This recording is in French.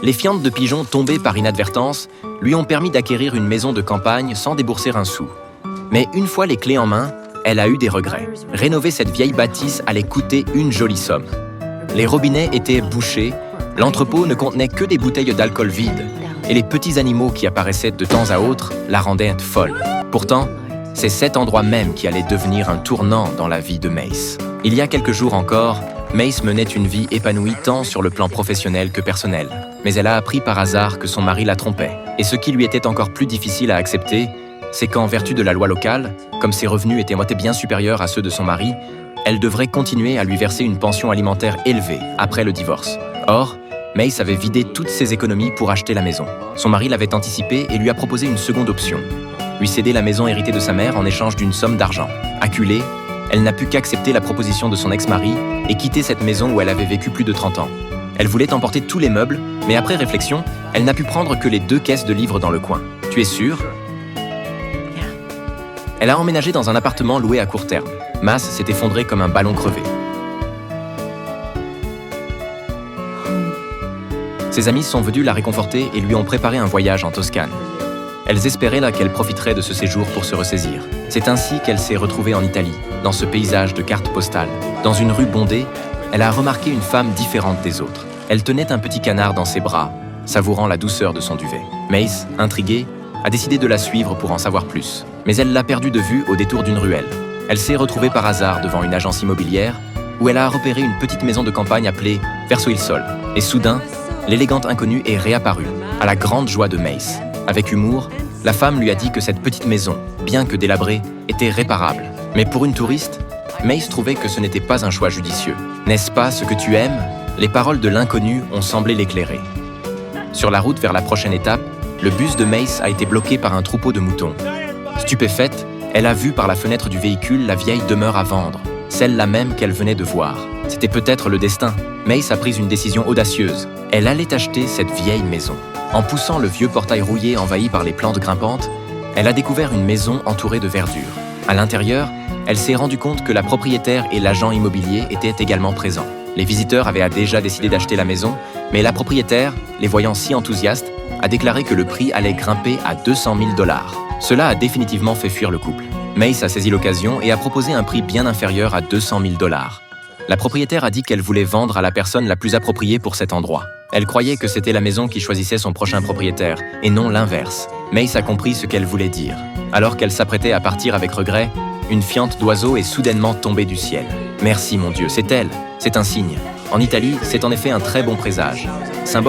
Les fientes de pigeons tombées par inadvertance lui ont permis d'acquérir une maison de campagne sans débourser un sou. Mais une fois les clés en main, elle a eu des regrets. Rénover cette vieille bâtisse allait coûter une jolie somme. Les robinets étaient bouchés, l'entrepôt ne contenait que des bouteilles d'alcool vides, et les petits animaux qui apparaissaient de temps à autre la rendaient folle. Pourtant, c'est cet endroit même qui allait devenir un tournant dans la vie de Mace. Il y a quelques jours encore, Mace menait une vie épanouie tant sur le plan professionnel que personnel. Mais elle a appris par hasard que son mari la trompait. Et ce qui lui était encore plus difficile à accepter, c'est qu'en vertu de la loi locale, comme ses revenus étaient moitié bien supérieurs à ceux de son mari, elle devrait continuer à lui verser une pension alimentaire élevée après le divorce. Or, Mace avait vidé toutes ses économies pour acheter la maison. Son mari l'avait anticipé et lui a proposé une seconde option. Lui céder la maison héritée de sa mère en échange d'une somme d'argent. Acculée, elle n'a pu qu'accepter la proposition de son ex-mari et quitter cette maison où elle avait vécu plus de 30 ans. Elle voulait emporter tous les meubles, mais après réflexion, elle n'a pu prendre que les 2 caisses de livres dans le coin. Tu es sûr? Elle a emménagé dans un appartement loué à court terme. Mace s'est effondré comme un ballon crevé. Ses amis sont venus la réconforter et lui ont préparé un voyage en Toscane. Elles espéraient là qu'elle profiterait de ce séjour pour se ressaisir. C'est ainsi qu'elle s'est retrouvée en Italie, dans ce paysage de cartes postales. Dans une rue bondée, elle a remarqué une femme différente des autres. Elle tenait un petit canard dans ses bras, savourant la douceur de son duvet. Mace, intriguée, a décidé de la suivre pour en savoir plus. Mais elle l'a perdue de vue au détour d'une ruelle. Elle s'est retrouvée par hasard devant une agence immobilière où elle a repéré une petite maison de campagne appelée Verso il Sol. Et soudain, l'élégante inconnue est réapparue, à la grande joie de Mace. Avec humour, la femme lui a dit que cette petite maison, bien que délabrée, était réparable. Mais pour une touriste, Mace trouvait que ce n'était pas un choix judicieux. « N'est-ce pas ce que tu aimes ?» Les paroles de l'inconnu ont semblé l'éclairer. Sur la route vers la prochaine étape, le bus de Mace a été bloqué par un troupeau de moutons. Stupéfaite, elle a vu par la fenêtre du véhicule la vieille demeure à vendre, celle-là même qu'elle venait de voir. C'était peut-être le destin. Mace a pris une décision audacieuse. Elle allait acheter cette vieille maison. En poussant le vieux portail rouillé envahi par les plantes grimpantes, elle a découvert une maison entourée de verdure. À l'intérieur, elle s'est rendue compte que la propriétaire et l'agent immobilier étaient également présents. Les visiteurs avaient déjà décidé d'acheter la maison, mais la propriétaire, les voyant si enthousiastes, a déclaré que le prix allait grimper à 200 000 $. Cela a définitivement fait fuir le couple. Mace a saisi l'occasion et a proposé un prix bien inférieur à 200 000 $. La propriétaire a dit qu'elle voulait vendre à la personne la plus appropriée pour cet endroit. Elle croyait que c'était la maison qui choisissait son prochain propriétaire, et non l'inverse. Mace a compris ce qu'elle voulait dire. Alors qu'elle s'apprêtait à partir avec regret, une fiente d'oiseaux est soudainement tombée du ciel. Merci mon Dieu, c'est elle, c'est un signe. En Italie, c'est en effet un très bon présage. Symbole